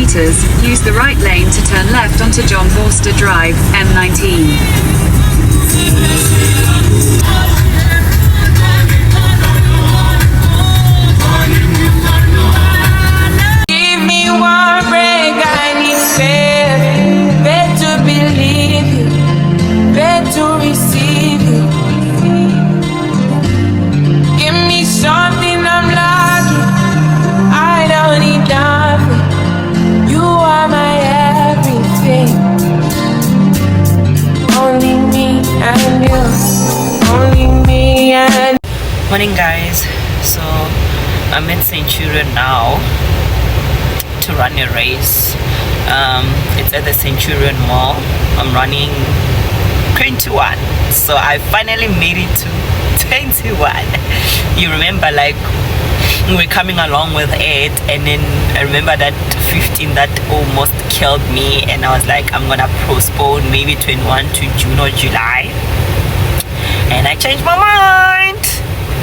meters, use the right lane to turn left onto John Borster Drive, M19. Morning guys, so I'm in Centurion now to run a race. It's at the Centurion Mall. I'm running 21, so I finally made it to 21. You remember, like, we were coming along with it, and then I remember that 15 that almost killed me, and I was like, I'm gonna postpone maybe 21 to June or July, and I changed my mind.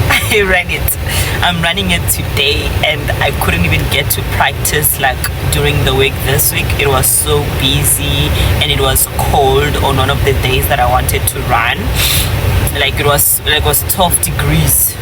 I ran it. I'm running it today, and I couldn't even get to practice like during the week this week. It was so busy, and it was cold on one of the days that I wanted to run. Like it was 12 degrees.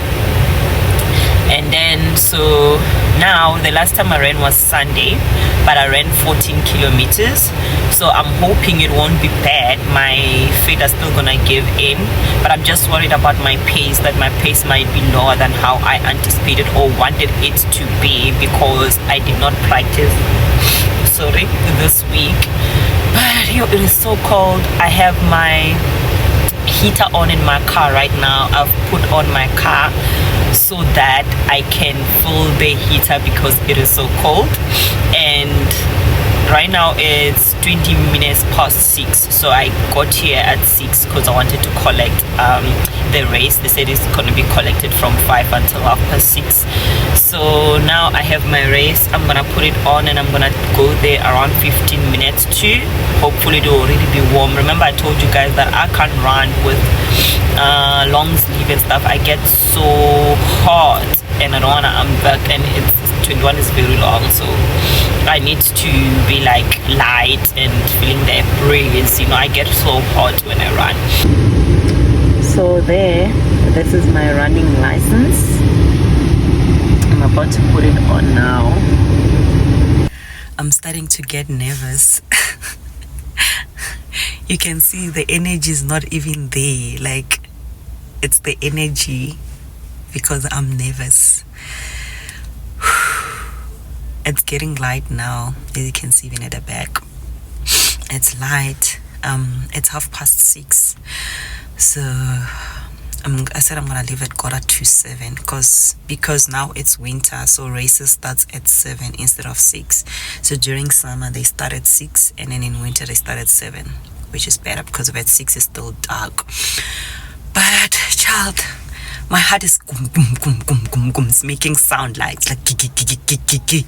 And then so now the last time I ran was Sunday, but I ran 14 kilometers. So I'm hoping it won't be bad. My feet are still gonna give in, but I'm just worried about my pace, that my pace might be lower than how I anticipated or wanted it to be, because I did not practice this week. But it is so cold. I have my heater on in my car right now. I've put on my car so that I can fill the heater because it is so cold. And right now it's 20 minutes past 6, so I got here at 6 because I wanted to collect the race. They said it's going to be collected from 5 until 6. So now I have my race. I'm gonna put it on and I'm gonna go there around 15 minutes too. Hopefully it will already be warm. Remember I told you guys that I can't run with long sleeve and stuff. I get so hot and I don't wanna back, and it's 21 is very long, so I need to be like light and feeling the breeze. You know, I get so hot when I run. So this is my running license. I'm about to put it on now. I'm starting to get nervous. You can see the energy is not even there. Like, it's the energy because I'm nervous. It's getting light now, as you can see even at the back. It's light. It's 6:30. So I said I'm gonna leave at 6:45 because now it's winter, so races starts at 7 instead of 6. So during summer they start at 6, and then in winter they start at 7, which is better because at 6 it's still dark. But child, my heart is gum gum gum gum gum gum. It's making sound like it's like gigi.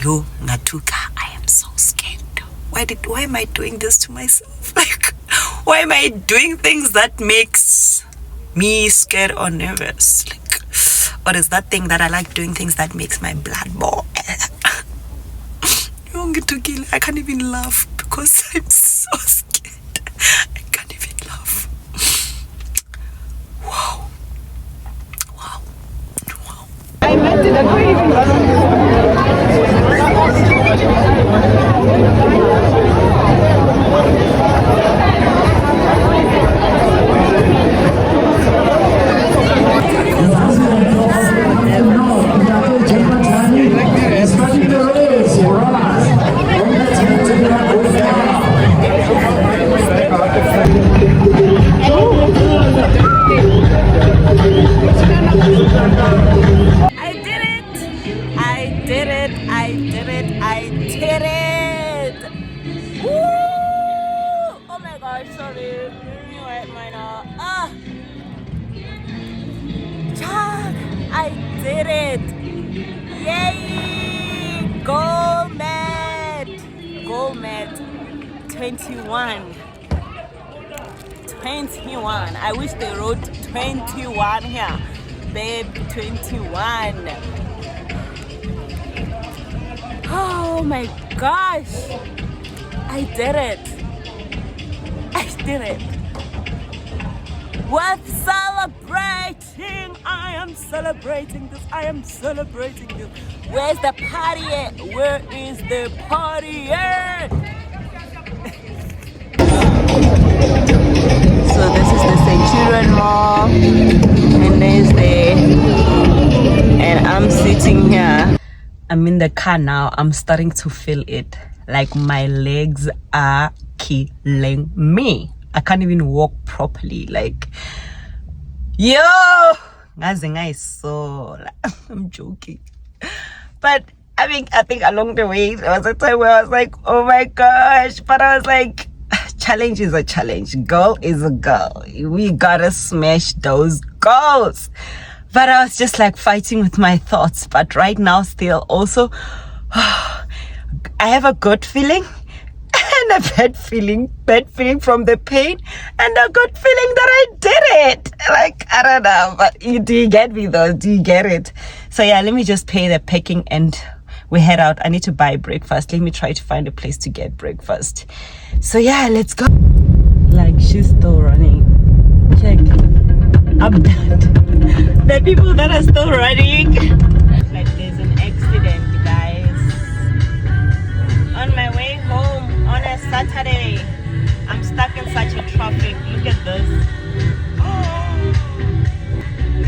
Yo, Ngatuka, I am so scared. Why am I doing this to myself? Like, why am I doing things that makes me scared or nervous? Like, or is that thing that I like doing things that makes my blood boil? I can't even laugh because I'm so scared. I can't even laugh. Wow. I meant it. I couldn't even I did it! Woo! Oh my gosh, sorry. Chad, I did it! Yay! Gold medal 21. I wish they wrote 21 here. Babe, 21. Oh my gosh, I did it. Worth celebrating. I am celebrating this. Where's the party at? Where is the party at? So this is the Centurion Mall, and there's and I'm sitting here. I'm in the car now. I'm starting to feel it. Like my legs are killing me. I can't even walk properly. Like, yo, I'm joking. But I think along the way there was a time where I was like, oh my gosh. But I was like, challenge is a challenge. Goal is a goal. We gotta smash those goals. But I was just like fighting with my thoughts. But right now still also, I have a good feeling and a bad feeling from the pain, and a good feeling that I did it. Like, I don't know, but do you get me though? Do you get it? So yeah, let me just pay the packing and we head out. I need to buy breakfast. Let me try to find a place to get breakfast. So yeah, let's go. Like, she's still running. Check. I'm dead. The people that are still running. Like, there's an accident, guys. On my way home on a Saturday, I'm stuck in such a traffic. Look at this.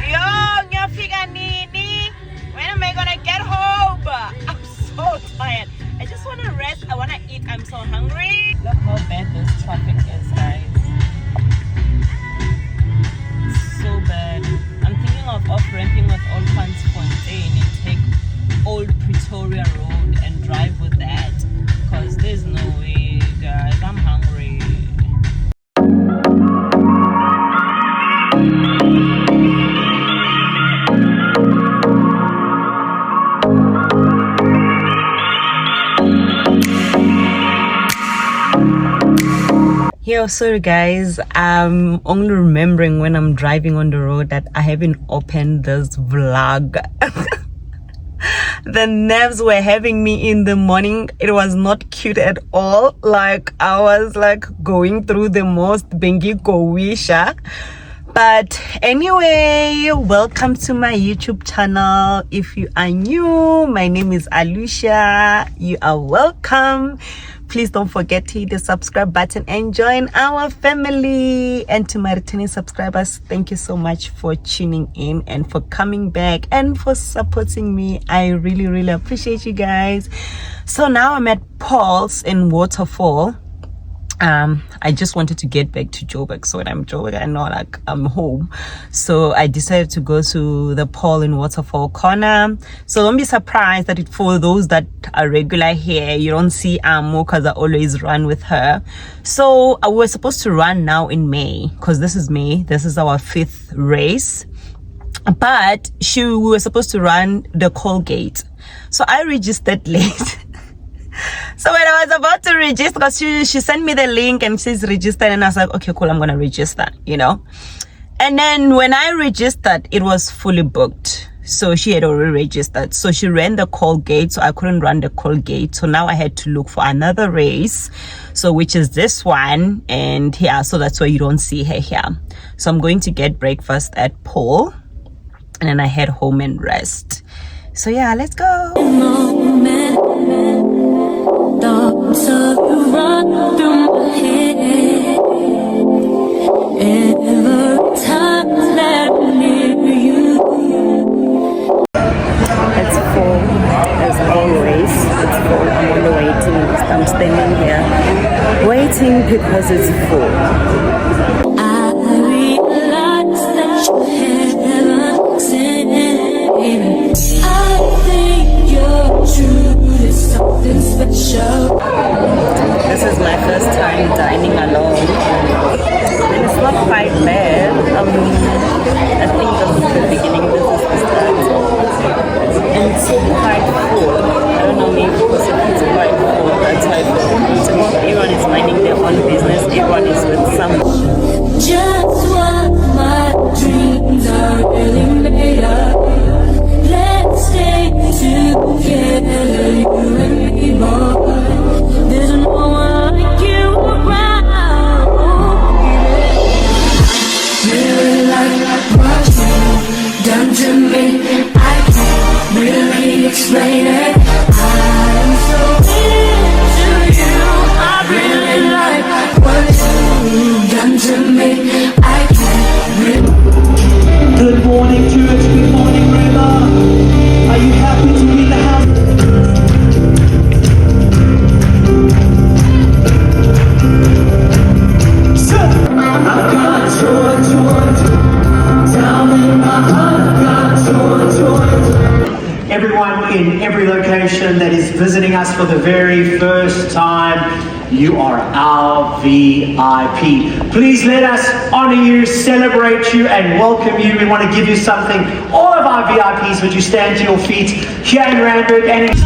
Yo, ngiyafika nini? When am I gonna get home? I'm so tired. I just want to rest. I want to eat. I'm so hungry. Look how bad this traffic is, guys. It's so bad. I'm thinking of off-ramping with Old Fontaine and take Old Pretoria Road and drive with that. Because there's no way, guys. I'm hungry. Yo, sorry guys, I'm only remembering when I'm driving on the road that I haven't opened this vlog. The nerves were having me in the morning. It was not cute at all. Like, I was like going through the most bengi kowisha. But anyway, welcome to my YouTube channel. If you are new, my name is Alusha. You are welcome. Please don't forget to hit the subscribe button and join our family. And to my returning subscribers, thank you so much for tuning in and for coming back and for supporting me. I really, really appreciate you guys. So now I'm at Paul's in Waterfall. I just wanted to get back to Joburg. So when I'm Joburg, I know like I'm home. So I decided to go to the Paul in Waterfall Corner. So don't be surprised that for those that are regular here, you don't see Amo because I always run with her. So we're supposed to run now in May because this is May. This is our 5th race. But we were supposed to run the Colgate. So I registered late. So when I was about to register, because she sent me the link and she's registered, and I was like, okay, cool, I'm gonna register, you know. And then when I registered, it was fully booked. So she had already registered. So she ran the Colgate, so I couldn't run the Colgate. So now I had to look for another race, so which is this one, and yeah, so that's why you don't see her here. So I'm going to get breakfast at Paul, and then I head home and rest. So yeah, let's go. Thoughts of you run through my head. Every time that I'm near you. It's full, as always. It's full. I'm on the waiting list. I'm standing here waiting because it's full. I realize that you haven't seen it. I think you're true. Something special. This is my first time dining alone, and it's not quite bad. I think this is the beginning, this is the start, and it's quite full. I don't know, maybe because it's quite full, that's why everyone is minding their own business, everyone is with someone. Just what my dreams are really made of. Let's stay together, you and visiting us for the very first time, you are our VIP. Please let us honor you, celebrate you, and welcome you. We want to give you something. All of our VIPs, would you stand to your feet here in Randburg and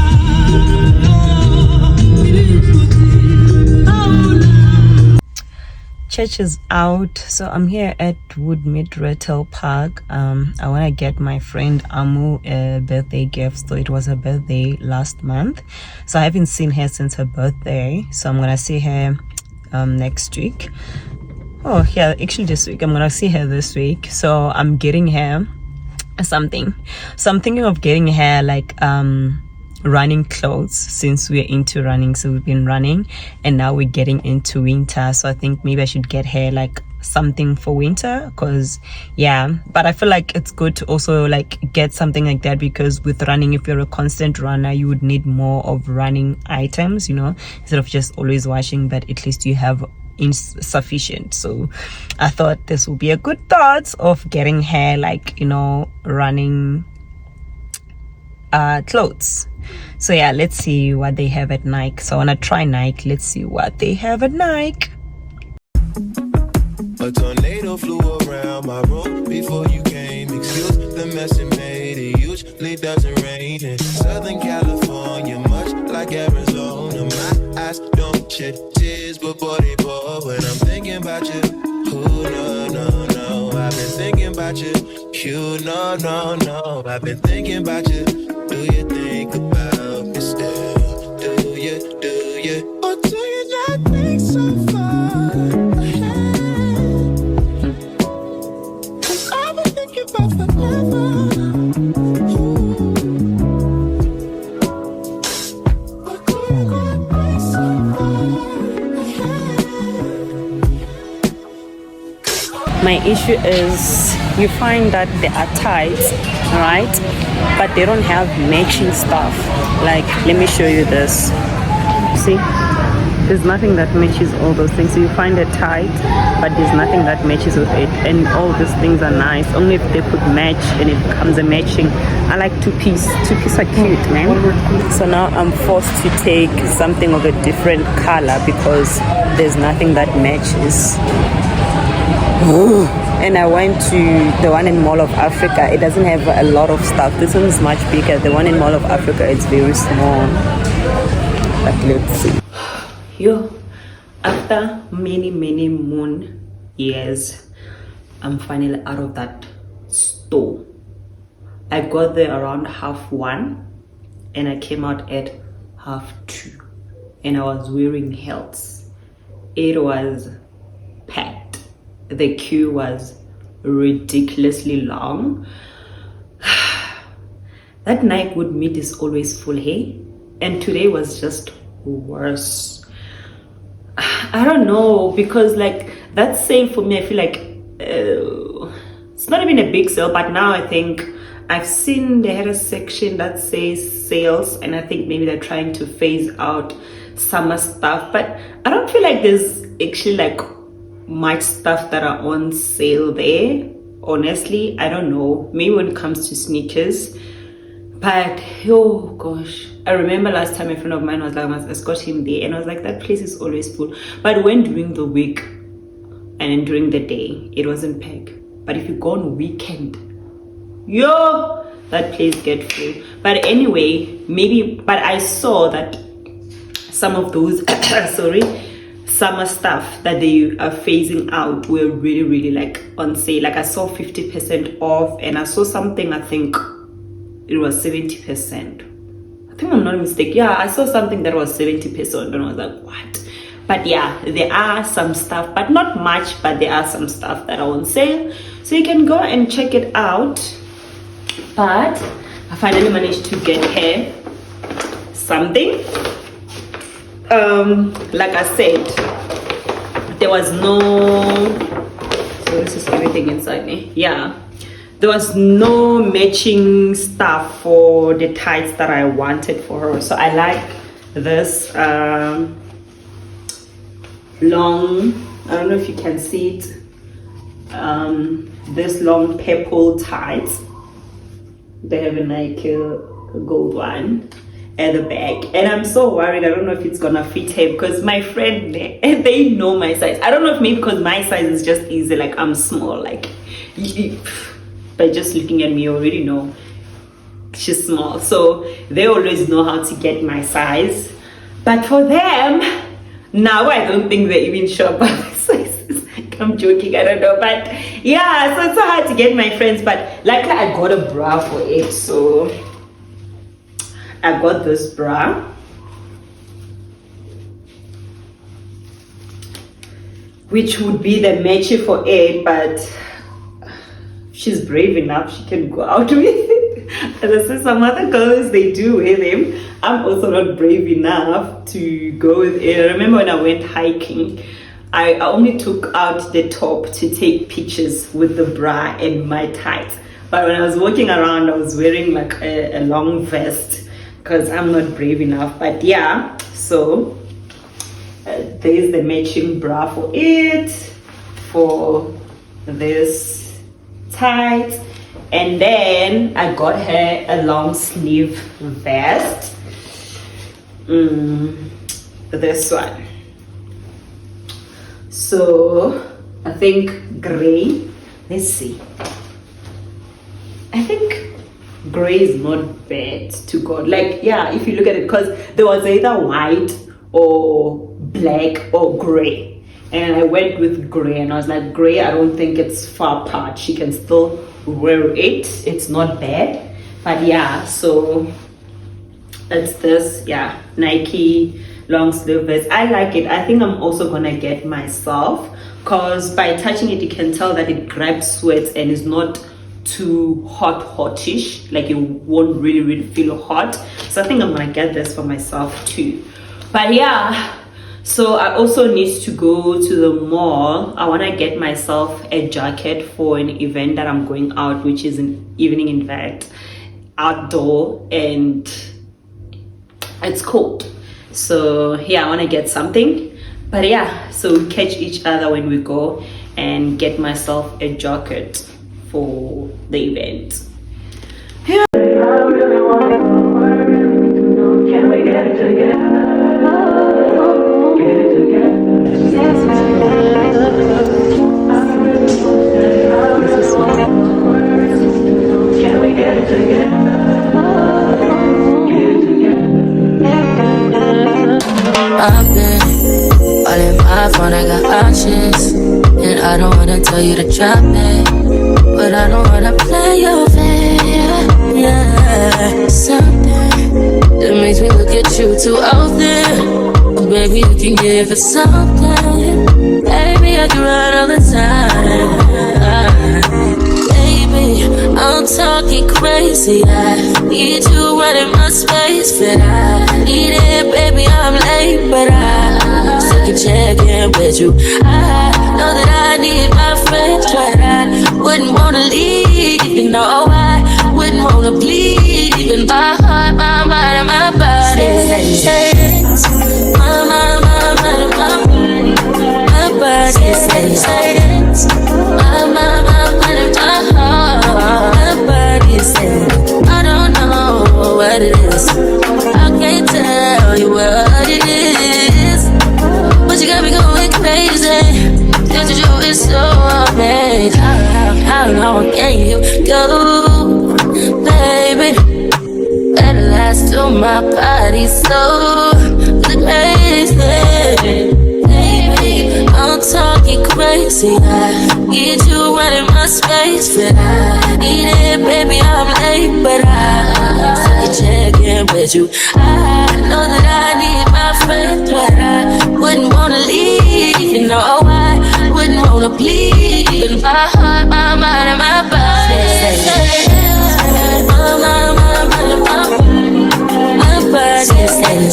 Church is out, so I'm here at Woodmead Retail Park. I want to get my friend Amu a birthday gift. So it was her birthday last month, so I haven't seen her since her birthday, so I'm gonna see her next week. Oh yeah, actually this week. I'm gonna see her this week, so I'm getting her something. So I'm thinking of getting her like running clothes, since we're into running. So we've been running and now we're getting into winter, so I think maybe I should get her like something for winter, because yeah, but I feel like it's good to also like get something like that, because with running, if you're a constant runner, you would need more of running items, you know, instead of just always washing, but at least you have insufficient. So I thought this would be a good thought of getting her like, you know, running clothes. So yeah, let's see what they have at Nike. So I want to try Nike. Let's see what they have at Nike. A tornado flew around my room before you came. Excuse the mess it made. It usually doesn't rain in Southern California, much like Arizona. My eyes don't shed tears, but boy they pour when I'm thinking about you. Ooh, no, no, no. I've been thinking about you. You, no, no, no. I've been thinking about you. Do you think about me still? Do you? Or do you not think so far ahead? 'Cause I've been thinking about forever. Or do you not think so far ahead? My issue is you find that they are tight, right? But they don't have matching stuff. Like, let me show you this. See, there's nothing that matches all those things. So you find it tight, but there's nothing that matches with it. And all these things are nice only if they could match and it becomes a matching. I like two-piece are cute, man. So now I'm forced to take something of a different color because there's nothing that matches. And I went to the one in Mall of Africa. It doesn't have a lot of stuff. This one is much bigger. The one in Mall of Africa, it's very small. But let's see. Yo, after many moon years, I'm finally out of that store. I got there around 1:30 and I came out at 2:30, and I was wearing heels. It was packed. The queue was ridiculously long. That Nike Woodmead is always full, hey? And today was just worse. I don't know, because like that sale for me, I feel like it's not even a big sale, but now I think I've seen they had a section that says sales, and I think maybe they're trying to phase out summer stuff, but I don't feel like there's actually like much stuff that are on sale there. Honestly, I don't know, maybe when it comes to sneakers. But oh gosh, I remember last time a friend of mine was like, I must escort him there, and I was like, that place is always full. But when during the week and during the day, it wasn't packed. But if you go on weekend, yo, that place get full. But anyway, maybe, but I saw that some of those summer stuff that they are phasing out were really like on sale. Like I saw 50% off, and I saw something, I think it was 70%. I think I'm not mistaken. Yeah, I saw something that was 70%, and I was like, what? But yeah, there are some stuff, but not much, but there are some stuff that are on sale, so you can go and check it out. But I finally managed to get her something. Like I said, there was no, so this is everything inside me. Yeah, there was no matching stuff for the tights that I wanted for her. So I like this long, I don't know if you can see it, this long purple tights. They have a Nike gold one, at the back, and I'm so worried. I don't know if it's gonna fit her because my friend, they know my size. I don't know if maybe because my size is just easy, like I'm small, like by just looking at me you already know she's small, so they always know how to get my size. But for them now, I don't think they're even sure about my sizes. I'm joking, I don't know, but yeah, so it's so hard to get my friends. But luckily I got a bra for it, so I got this bra. Which would be the matchy for it, but she's brave enough, she can go out with it. And I see some other girls, they do wear them. I'm also not brave enough to go with it. I remember when I went hiking, I only took out the top to take pictures with the bra and my tights. But when I was walking around, I was wearing like a long vest because I'm not brave enough. But yeah, so there's the matching bra for it, for this tights. And then I got her a long sleeve vest, this one. So I think gray, let's see, I think gray is not bad to go, like, yeah, if you look at it, because there was either white or black or gray, and I went with gray, and I was like, gray, I don't think it's far apart, she can still wear it, it's not bad. But yeah, so it's this, yeah, Nike long sleeve vest. I like it. I think I'm also gonna get myself, because by touching it you can tell that it grabs sweats and is not too hotish, like you won't really feel hot. So I think I'm gonna get this for myself too. But yeah, so I also need to go to the mall. I want to get myself a jacket for an event that I'm going out, which is an evening event, outdoor, and it's cold. So yeah, I want to get something. But yeah, so we catch each other when we go, and get myself a jacket for the event. Yeah. Can we get it together? I've been all in my phone, I got options, and I don't wanna tell you to drop it, but I don't wanna play your fair. Yeah, something that makes me look at you too often. Baby, you can give it something. Baby, I can run all the time. Baby, I'm talking crazy. I need you running my space, but I need it, baby. I'm late, but I still can check in with you. I know that I need my friends, but I wouldn't wanna leave. You know, I wouldn't wanna bleed. Even my heart, my mind, and my body. My mind, my body says my mind, and my heart, my body says I don't know what it is. I can't tell you what it is, but you got me going crazy. Just to do it so amazing. How long can you go, baby? At last to my body so crazy. Baby, I'm talking crazy. I need you running my space, but I need it, baby. I'm late, but I still check in with you. I know that I need my friends, but I wouldn't wanna leave. You know, I wouldn't wanna bleed. Even my heart, my mind, and my body. My body says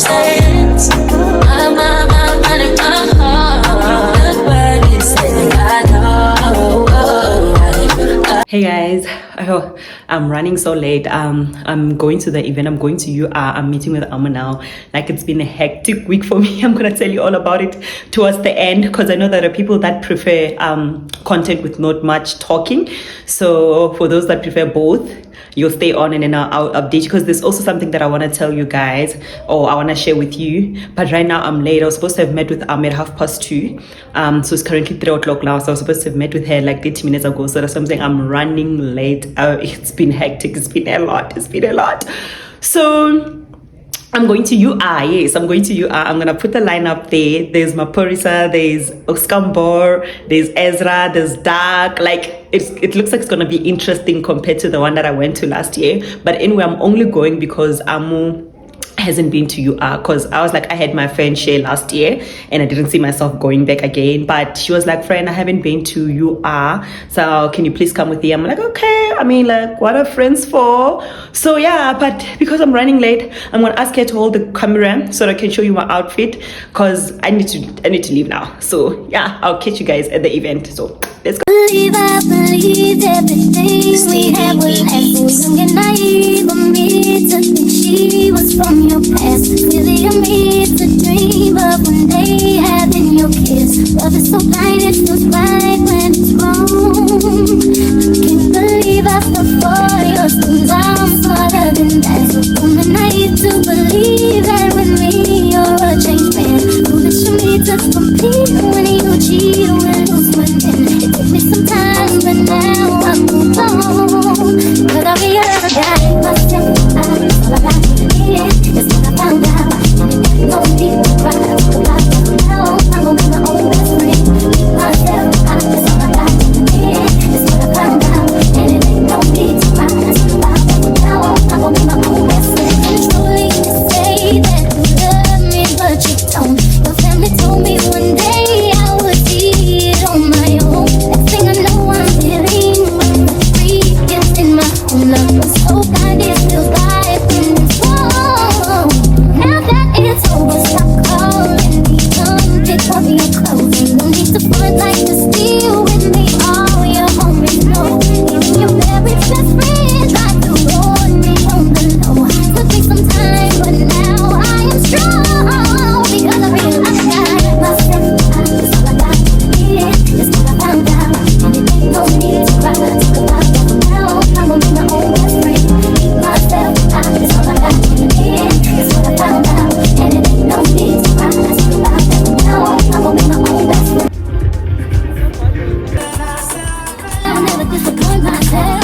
Hey guys, I'm running so late. I'm going to the event. I'm going to UR. I'm meeting with Amma now. Like, it's been a hectic week for me. I'm gonna tell you all about it towards the end, because I know there are people that prefer content with not much talking. So for those that prefer both, you'll stay on, and then I'll update you, because there's also something that I want to tell you guys, or I want to share with you. But right now I'm late. I was supposed to have met with at 2:30. So it's currently 3 o'clock now, so I was supposed to have met with her like 30 minutes ago. So that's something, I'm running late. It's been hectic. It's been a lot. So I'm going to UR. Yes, I'm going to UR. I'm gonna put the line up there. There's Maporisa, there's Oskambor, there's Ezra, there's Dark. Like it looks like it's gonna be interesting compared to the one that I went to last year. But anyway, I'm only going because Amu hasn't been to UR, because I was like, I had my friend share last year and I didn't see myself going back again. But she was like, friend, I haven't been to UR, so can you please come with me? I'm like, okay. I mean, like, what are friends for? So yeah, but because I'm running late, I'm gonna ask her to hold the camera so that I can show you my outfit, because I need to leave now. So yeah, I'll catch you guys at the event. So let's go. I believe everything we had was last. Young and naive of me to think she was from your past. Silly of me to dream of one day having your kiss. Love is so blind, it feels right when it's wrong. Can't believe I fell for your schemes. I'm smarter than that. So I'm naive to believe that with me you're a changed man. Foolish of me to compete when you cheat or lose one. It took me some time, but now I'm moved on. But I realized that myself, it's all about me. It's what I found out. No need to cry about it now. I'm gonna be my own best friend. Myself, it's all about me. It's what I found out. And it ain't no need to cry about it now. I'm gonna be my own best friend. Truly, you say that you love me, but you don't. Your family told me one day I would see it on my own. Next thing I know, I'm dealing with the freak in my own love. Was so blind, it feels like when it's wrong. Now that it's over, stop calling me. Come pick up your clothes. No need to front like to steal with me. All your homies know. Even your very best friends like to warn me on the low. Took me some time, but now I am strong. Because I realized that myself, it's all about me. It's what I found out. And it ain't no need to cry. Talk about that now. I'm gonna be my own best friend. Myself, it's all about me. It's what I found out. And it ain't no need to cry. Talk about that now. I'm gonna be my own best friend. I'll never disappoint myself.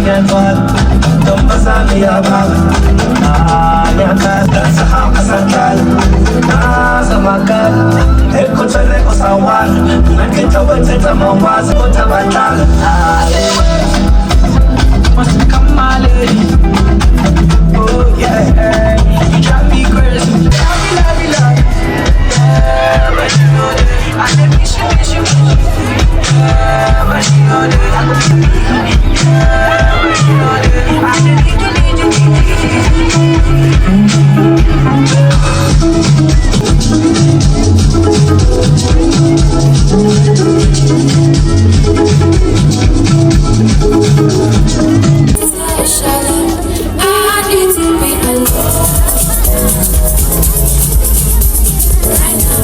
ngiyathola ntombazane yababa ngiyakhala sahamba sadlala nazamakala ekhotheleko sawala ngakhetha wethetha mawuwazi kodwa badlala come on lady oh yeah you drive me crazy love yeah but you know that I let me miss you yeah but you know that I but you know that I need you I need to be alone. Right now,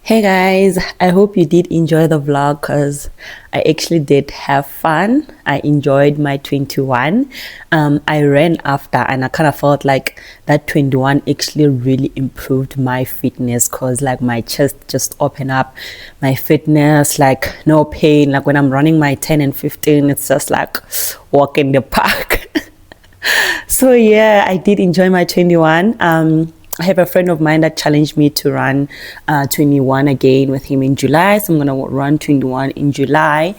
Hey guys, I hope you did enjoy the vlog because I actually did have fun. I enjoyed my 21. I ran after and I kind of felt like that 21 actually really improved my fitness because like my chest just opened up, my fitness, like no pain. Like when I'm running my 10 and 15, it's just like walk in the park. So yeah, I did enjoy my 21. I have a friend of mine that challenged me to run 21 again with him in July. So I'm going to run 21 in July.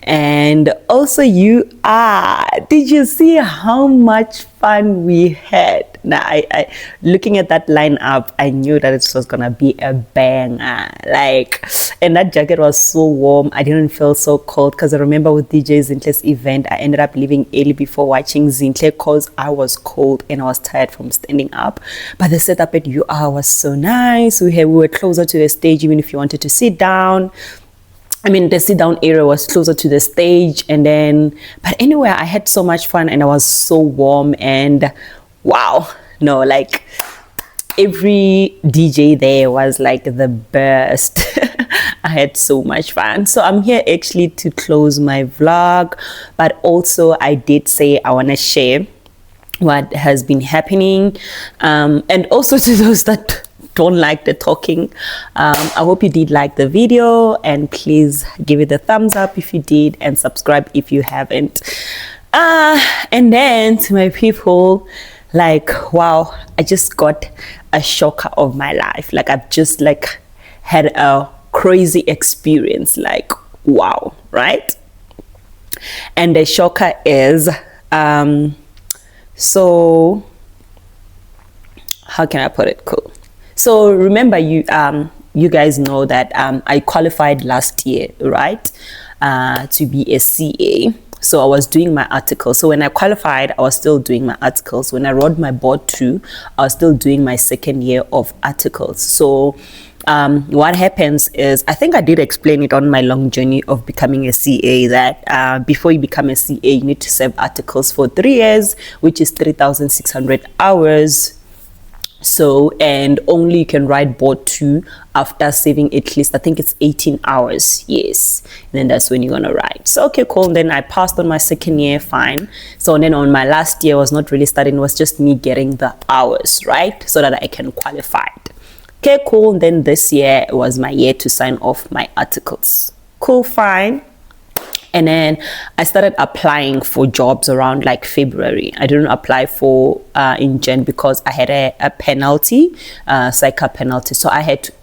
And also did you see how much fun we had? Now, I looking at that lineup, I knew that it was gonna be a banger. Like, and that jacket was so warm. I didn't feel so cold because I remember with DJ Zintle's event, I ended up leaving early before watching Zintle because I was cold and I was tired from standing up. But the setup at UR was so nice. We were closer to the stage, even if you wanted to sit down. I mean, the sit down area was closer to the stage. And then, but anyway, I had so much fun and I was so warm and wow. No, like every DJ there was like the best. I had so much fun. So I'm here actually to close my vlog, but also I did say I want to share what has been happening, and also to those that don't like the talking, I hope you did like the video, and please give it a thumbs up if you did and subscribe if you haven't. And then to my people, like, wow, I just got a shocker of my life. Like, I've just like had a crazy experience, like, wow, right? And the shocker is so how can I put it? Cool. So remember, you guys know that I qualified last year, right, to be a CA. So I was doing my articles. So when I qualified, I was still doing my articles. When I wrote my board 2, I was still doing my second year of articles. So what happens is, I think I did explain it on my long journey of becoming a CA, that before you become a CA, you need to serve articles for 3 years, which is 3,600 hours. So, and only you can write board 2 after saving at least, I think it's 18 hours. Yes. And then that's when you're going to write. So, okay, cool. And then I passed on my second year, fine. So then on my last year, was not really studying, was just me getting the hours, right? So that I can qualify. Okay, cool. And then this year was my year to sign off my articles. Cool, fine. And then I started applying for jobs around like February. I didn't apply for in Jan because I had a penalty, psych penalty. So I had to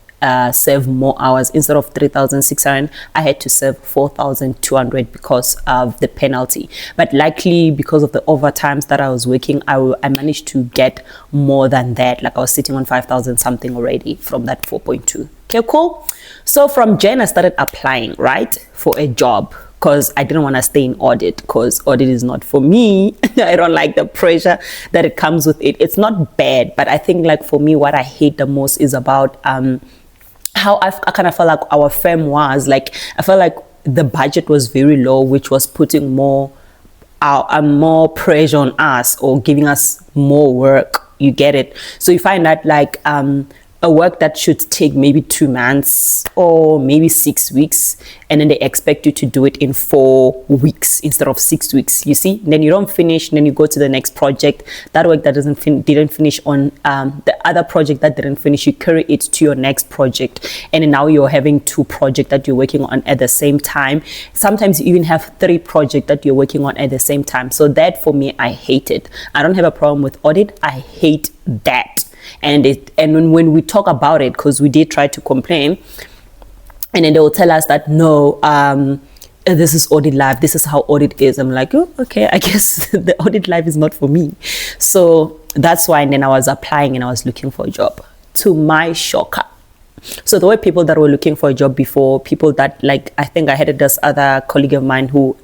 serve more hours. Instead of 3,600, I had to serve 4,200 because of the penalty. But likely because of the overtimes that I was working, I managed to get more than that. Like I was sitting on 5,000 something already from that 4.2. Okay, cool. So from Jan, I started applying, right, for a job, because I didn't want to stay in audit, because audit is not for me. I don't like the pressure that it comes with it. It's not bad, but I think like for me, what I hate the most is about how I kind of felt like our firm was. Like, I felt like the budget was very low, which was putting more pressure on us or giving us more work. You get it? So you find that like a work that should take maybe 2 months or maybe 6 weeks, and then they expect you to do it in 4 weeks instead of 6 weeks. You see, then you don't finish, and then you go to the next project. That work that didn't finish on the other project that didn't finish, you carry it to your next project, and then now you're having 2 projects that you're working on at the same time. Sometimes you even have 3 projects that you're working on at the same time. So that for me, I hate it. I don't have a problem with audit. I hate that. And when we talk about it, because we did try to complain, and then they will tell us that no, this is audit life, this is how audit is. I'm like, oh, okay, I guess the audit life is not for me. So that's why. And then I was applying and I was looking for a job. To my shocker, so there were people that were looking for a job before, people that, like, I think I had this other colleague of mine who,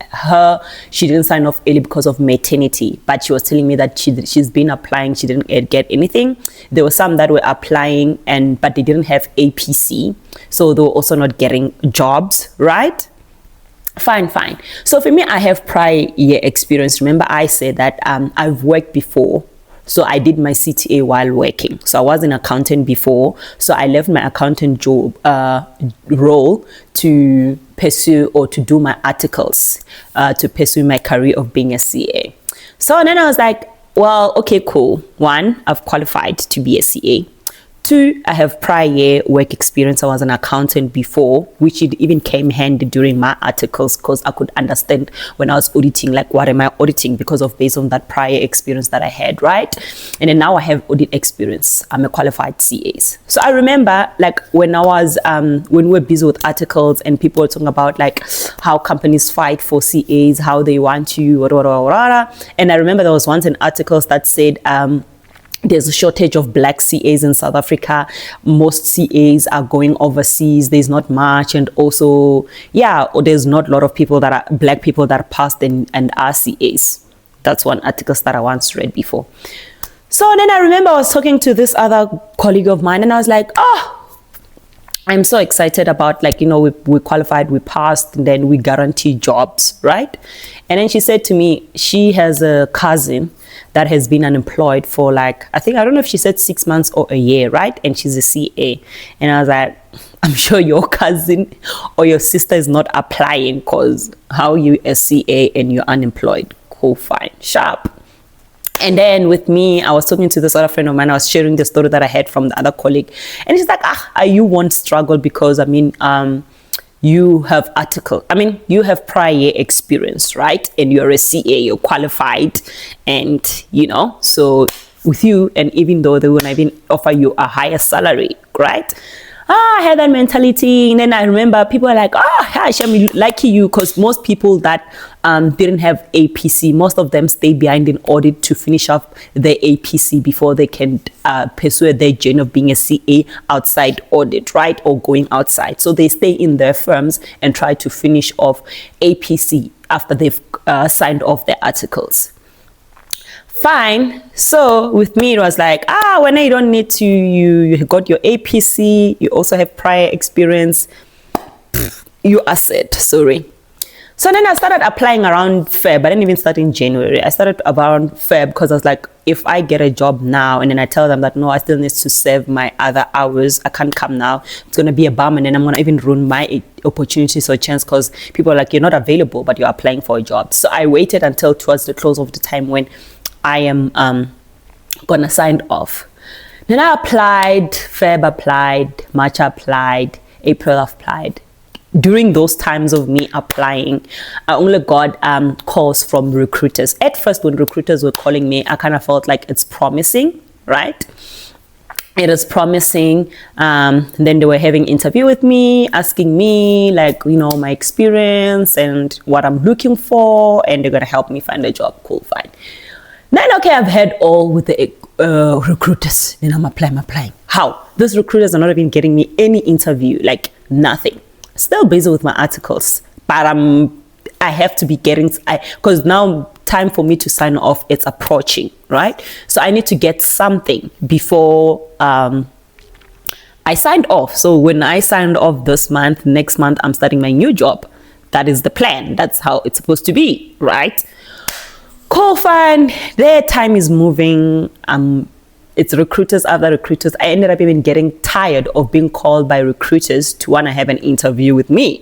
she didn't sign off early because of maternity, but she was telling me that she's been applying, she didn't get anything. There were some that were applying but they didn't have APC, so they were also not getting jobs, right? Fine. So for me, I have prior year experience. Remember, I said that I've worked before. So I did my CTA while working. So I was an accountant before. So I left my accountant job role to pursue or to do my articles, to pursue my career of being a CA. So then I was like, well, okay, cool. 1, I've qualified to be a CA. 2, I have prior year work experience. I was an accountant before, which it even came handy during my articles, because I could understand when I was auditing, like, what am I auditing, because of based on that prior experience that I had, right? And then now I have audit experience. I'm a qualified CAs. So I remember, like, when I was when we were busy with articles and people were talking about like how companies fight for CAs, how they want you, and I remember there was once an article that said there's a shortage of black CAs in South Africa. Most CAs are going overseas. There's not much. And also, or there's not a lot of people that are black people that are passed and are CAs. That's one article that I once read before. So then I remember I was talking to this other colleague of mine and I was like, I'm so excited about, like, we qualified, we passed, and then we guarantee jobs, right? And then she said to me, she has a cousin that has been unemployed for like, I don't know if she said 6 months or a year, right? And she's a CA. And I was like, I'm sure your cousin or your sister is not applying, because how are you a CA and you're unemployed? Cool, fine, sharp. And then with me, I was talking to this other friend of mine. I was sharing the story that I had from the other colleague. And she's like, you won't struggle because, you have you have prior year experience, right? And you're a CA, you're qualified. And, so with you, and even though they won't even offer you a higher salary, right? I had that mentality. And then I remember people were like, Shami, lucky you, because most people that didn't have APC, most of them stay behind in audit to finish up their APC before they can pursue their journey of being a CA outside audit, right? Or going outside. So they stay in their firms and try to finish off APC after they've signed off their articles. Fine. So with me, it was like, when you don't need to, you got your APC, you also have prior experience, you are set, sorry. So then I started applying around Feb. I didn't even start in January. I started around Feb because I was like, if I get a job now and then I tell them that, no, I still need to serve my other hours, I can't come now, it's going to be a bum, and then I'm going to even ruin my opportunities or chance, because people are like, you're not available, but you're applying for a job. So I waited until towards the close of the time when I am gonna sign off. Then I applied, Feb applied, March applied, April applied. During those times of me applying, I only got calls from recruiters. At first, when recruiters were calling me, I kind of felt like it's promising, right? It is promising. Then they were having interview with me, asking me like, my experience and what I'm looking for, and they're gonna help me find a job. Cool, fine. Then, okay, I've had all with the recruiters. Then I'm applying. How? Those recruiters are not even getting me any interview, like nothing. Still busy with my articles, but I have to be getting, because now time for me to sign off, it's approaching, right? So I need to get something before I signed off. So when I signed off this month, next month, I'm starting my new job. That is the plan. That's how it's supposed to be, right? Cool, fine. Their time is moving. It's recruiters after recruiters. I ended up even getting tired of being called by recruiters to want to have an interview with me.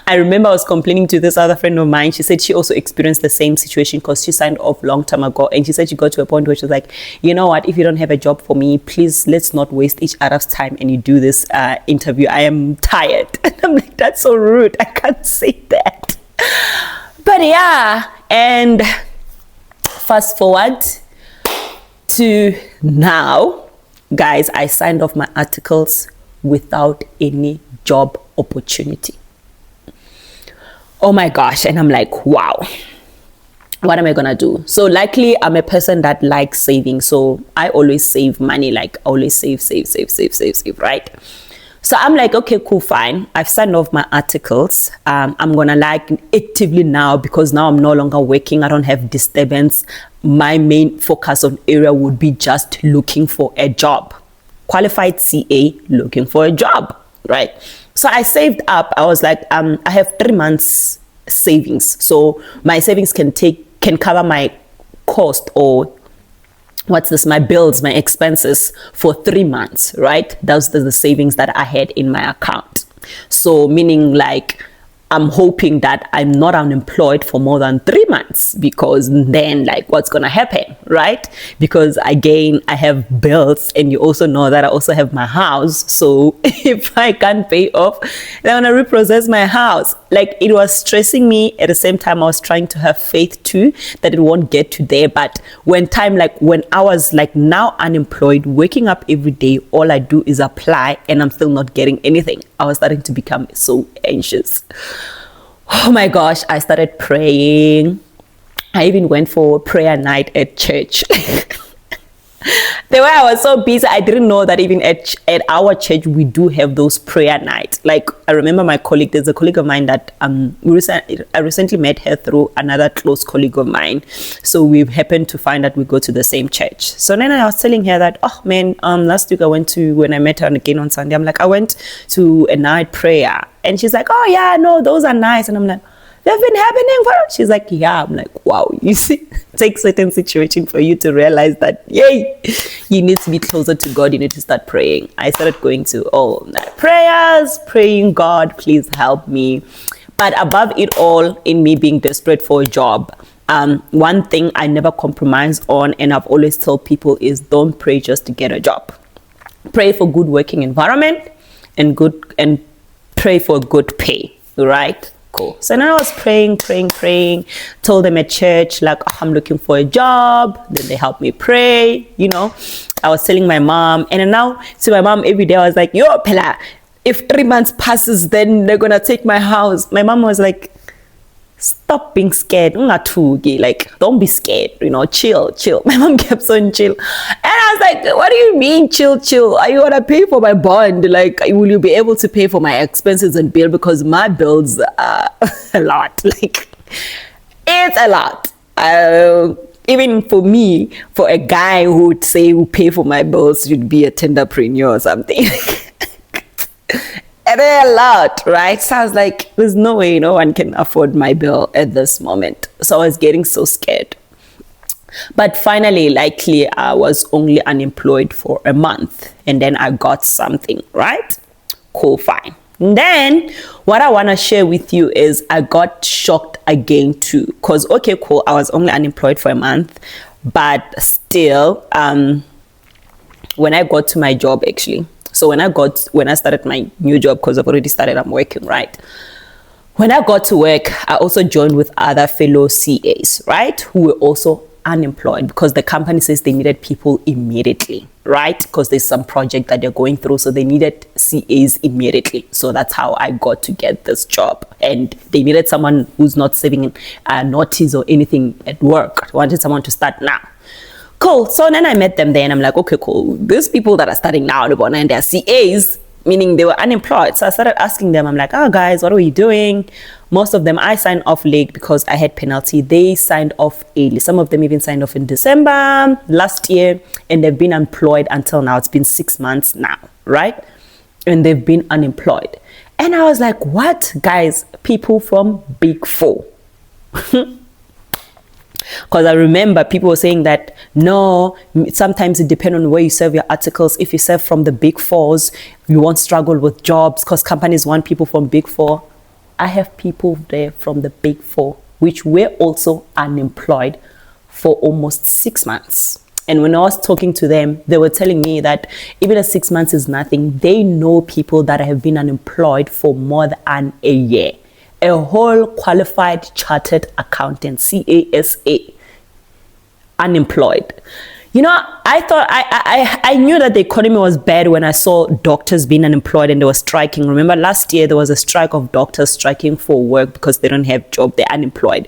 I remember I was complaining to this other friend of mine. She said she also experienced the same situation because she signed off long time ago. And she said she got to a point where she was like, you know what, if you don't have a job for me, please, let's not waste each other's time and you do this interview. I am tired. And I'm like, that's so rude. I can't say that. But yeah, and fast forward to now, guys, I signed off my articles without any job opportunity. Oh my gosh. And I'm like, wow, what am I gonna do? So likely I'm a person that likes saving, so I always save money, like always save, right? So I'm like, okay, cool, fine. I've signed off my articles. I'm gonna like actively now, because now I'm no longer working. I don't have disturbance. My main focus on area would be just looking for a job. Qualified CA looking for a job, right? So I saved up. I was like, I have 3 months savings. So my savings can cover my cost, or my bills, my expenses for 3 months, right? Those are the savings that I had in my account. So meaning like, I'm hoping that I'm not unemployed for more than 3 months, because then like what's going to happen, right? Because again, I have bills, and you also know that I also have my house. So if I can't pay off, then I'm going to repossess my house. Like, it was stressing me. At the same time, I was trying to have faith too that it won't get to there. But when I was like now unemployed, waking up every day, all I do is apply, and I'm still not getting anything. I was starting to become so anxious. Oh my gosh, I started praying. I even went for prayer night at church. The way I was so busy, I didn't know that even at our church we do have those prayer nights. Like I remember my colleague, there's a colleague of mine that I recently met her through another close colleague of mine. So we happened to find that we go to the same church. So then I was telling her that, oh man, last week when I met her again on Sunday, I'm like, I went to a night prayer, and she's like, oh yeah, no, those are nice, and I'm like, they've been happening for. She's like, yeah. I'm like, wow. You see, it takes certain situation for you to realize that, yay, you need to be closer to God. You need to start praying. I started going to all night prayers, praying, God, please help me. But above it all, in me being desperate for a job, one thing I never compromise on, and I've always told people, is don't pray just to get a job. Pray for good working environment and pray for good pay, right? Cool. So now I was praying, told them at church, like, oh, I'm looking for a job. Then they helped me pray, I was telling my mom, and then now to my mom every day, I was like, yo, Pella, if 3 months passes, then they're going to take my house. My mom was like, stop being scared. Like, don't be scared, chill. My mom kept on chill. And I was like, what do you mean chill? Are you gonna pay for my bond? Like, will you be able to pay for my expenses and bill? Because my bills are a lot. Like, it's a lot. Even for me, for a guy who would say who pay for my bills should be a tenderpreneur or something. And they're a lot, right? So I was like, there's no way no one can afford my bill at this moment. So I was getting so scared. But finally, likely, I was only unemployed for a month. And then I got something, right? Cool, fine. And then what I want to share with you is I got shocked again too. Because, okay, cool, I was only unemployed for a month. But still, when I got to my job, actually, so when I started my new job, because I've already started, I'm working, right? When I got to work, I also joined with other fellow CAs, right? Who were also unemployed because the company says they needed people immediately, right? Because there's some project that they're going through. So they needed CAs immediately. So that's how I got to get this job. And they needed someone who's not serving a notice or anything at work. They wanted someone to start now. Cool. So then I met them there and I'm like, okay, cool. These people that are starting now, and they're CAs, meaning they were unemployed. So I started asking them, I'm like, oh guys, what are we doing? Most of them, I signed off late because I had penalty. They signed off early. Some of them even signed off in December last year, and they've been employed until now. It's been 6 months now, right? And they've been unemployed. And I was like, what? Guys, people from Big Four. Because I remember people were saying that, no, sometimes it depends on where you serve your articles. If you serve from the Big Fours, you won't struggle with jobs because companies want people from Big Four. I have people there from the Big Four, which were also unemployed for almost 6 months. And when I was talking to them, they were telling me that even a 6 months is nothing. They know people that have been unemployed for more than a year. A whole qualified chartered accountant, CASA, unemployed. I thought I knew that the economy was bad when I saw doctors being unemployed and they were striking. Remember last year there was a strike of doctors striking for work because they don't have job, they're unemployed.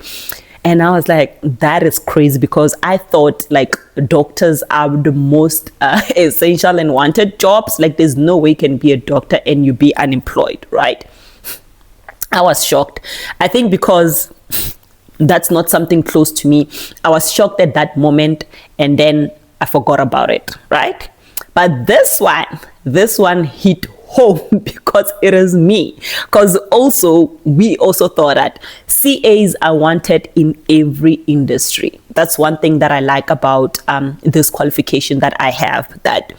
And I was like, that is crazy, because I thought like doctors are the most essential and wanted jobs. Like there's no way you can be a doctor and you be unemployed, right? I was shocked. I think because that's not something close to me. I was shocked at that moment and then I forgot about it, right? But this one hit home because it is me. Because we also thought that CAs are wanted in every industry. That's one thing that I like about this qualification that I have, that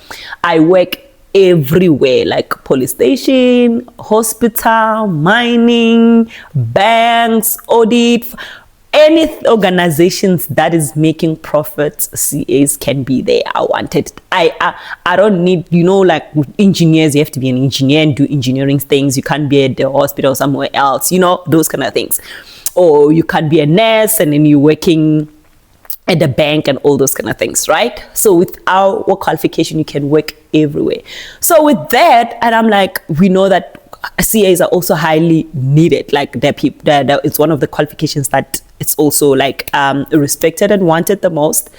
I work everywhere, like police station, hospital, mining, banks, audit, any organizations that is making profits, CAs can be there. I wanted. I don't need, like with engineers, you have to be an engineer and do engineering things. You can't be at the hospital or somewhere else, those kind of things. Or you can't be a nurse and then you're working at the bank and all those kind of things, right? So with our work qualification, you can work everywhere. So with that, and I'm like, we know that CAs are also highly needed. Like it's one of the qualifications that it's also like respected and wanted the most.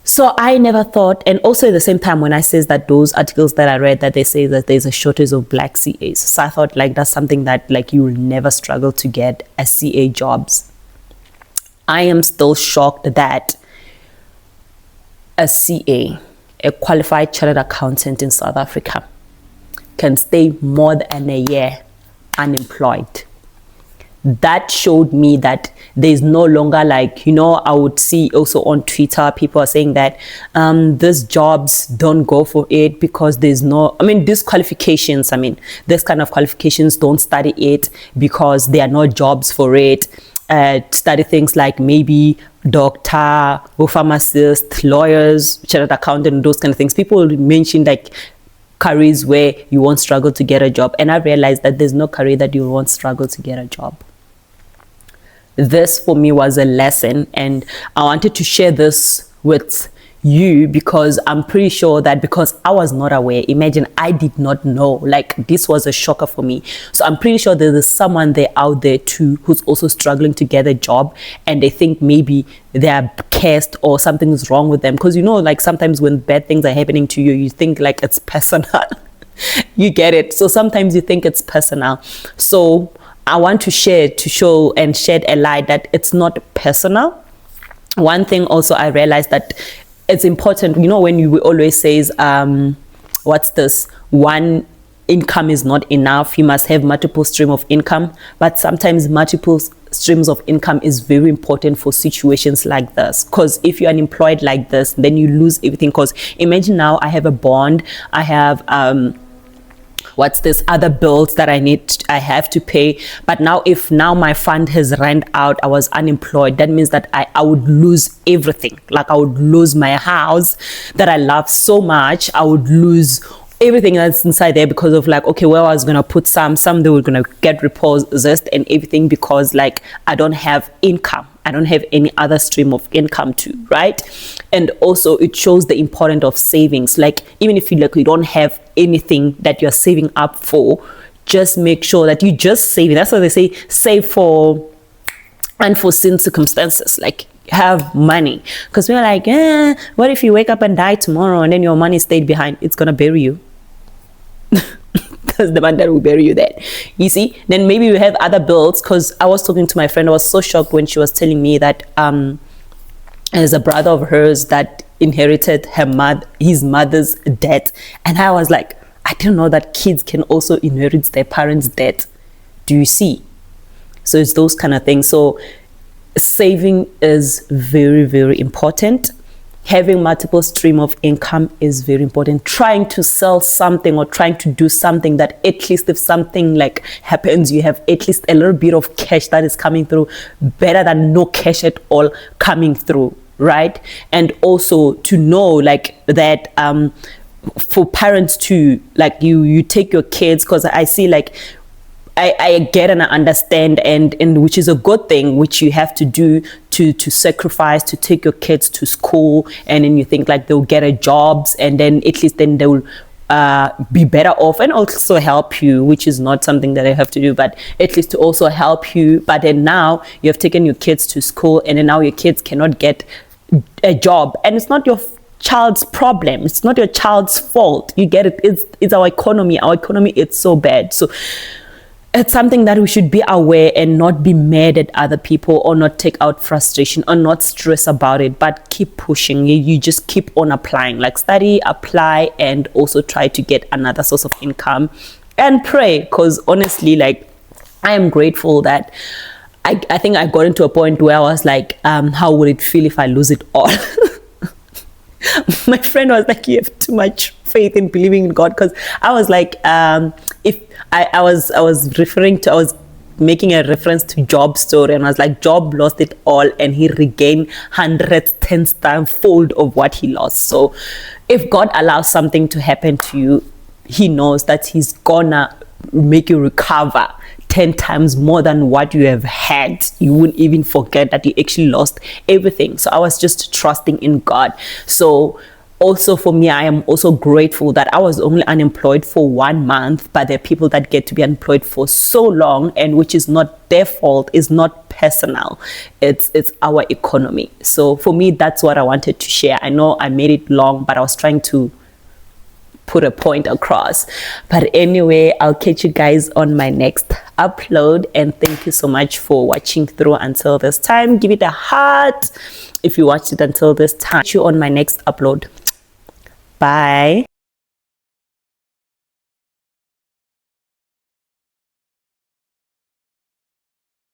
So I never thought, and also at the same time when I says that those articles that I read that they say that there's a shortage of black CAs, so I thought like that's something that like you will never struggle to get as CA jobs. I am still shocked that a CA, a qualified chartered accountant in South Africa, can stay more than a year unemployed. That showed me that there's no longer like, you know, I would see also on Twitter, people are saying that these jobs don't go for it because there's no, I mean, these qualifications, I mean, this kind of qualifications don't study it because there are no jobs for it. Study things like maybe doctor or pharmacist, lawyers, chartered accountant, those kind of things. People mention like careers where you won't struggle to get a job. And I realized that there's no career that you won't struggle to get a job. This for me was a lesson, and I wanted to share this with you because I'm pretty sure that because I was not aware, imagine I did not know, like this was a shocker for me. So I'm pretty sure there is someone there out there too who's also struggling to get a job, and they think maybe they are cursed or something is wrong with them, because you know, like sometimes when bad things are happening to you, you think like it's personal. You get it? So sometimes you think it's personal. So I want to share, to show and shed a light that it's not personal. One thing also I realized that it's important, you know, when you always says, what's this? One income is not enough. You must have multiple stream of income. But sometimes multiple streams of income is very important for situations like this. Because if you're unemployed like this, then you lose everything. Because imagine now I have a bond, I have what's this, other bills that I have to pay. But now if now my fund has run out, I was unemployed, that means that I would lose everything. Like I would lose my house that I love so much. I would lose everything that's inside there because of like, okay, well, I was gonna put some they were gonna get repossessed and everything because like I don't have income. I don't have any other stream of income too, right? And also it shows the importance of savings. Like even if you don't have anything that you're saving up for, just make sure that you just save it. That's why they say save for unforeseen circumstances. Like have money, because we're like, what if you wake up and die tomorrow and then your money stayed behind? It's gonna bury you. Because the man that will bury you there, you see. Then maybe we have other bills, because I was talking to my friend. I was so shocked when she was telling me that there's a brother of hers that inherited his mother's debt, and I was like, I didn't know that kids can also inherit their parents' debt. Do you see? So it's those kind of things. So saving is very, very important. Having multiple stream of income is very important. Trying to sell something or trying to do something that at least if something like happens, you have at least a little bit of cash that is coming through, better than no cash at all coming through, right? And also to know like that for parents to like you take your kids, because I see like I get and I understand, and which is a good thing, which you have to do to sacrifice to take your kids to school, and then you think like they'll get a jobs, and then at least then they'll be better off and also help you, which is not something that I have to do, but at least to also help you. But then now you have taken your kids to school, and then now your kids cannot get a job, and it's not your child's problem, it's not your child's fault. You get it? It's our economy. Our economy is so bad. So it's something that we should be aware and not be mad at other people, or not take out frustration, or not stress about it, but keep pushing. You just keep on applying, like study, apply, and also try to get another source of income and pray. Because honestly, like I am grateful that I think I got into a point where I was like, how would it feel if I lose it all? My friend was like, you have too much faith in believing in God, because I was like, if I was making a reference to Job's story, and I was like, Job lost it all and he regained 110 times fold of what he lost. So if God allows something to happen to you, he knows that he's gonna make you recover 10 times more than what you have had. You wouldn't even forget that you actually lost everything. So I was just trusting in God. So also for me, I am also grateful that I was only unemployed for 1 month, but there are people that get to be unemployed for so long, and which is not their fault, is not personal. It's our economy. So for me, that's what I wanted to share. I know I made it long, but I was trying to put a point across. But anyway, I'll catch you guys on my next upload, and thank you so much for watching through until this time. Give it a heart if you watched it until this time. See you on my next upload. Bye.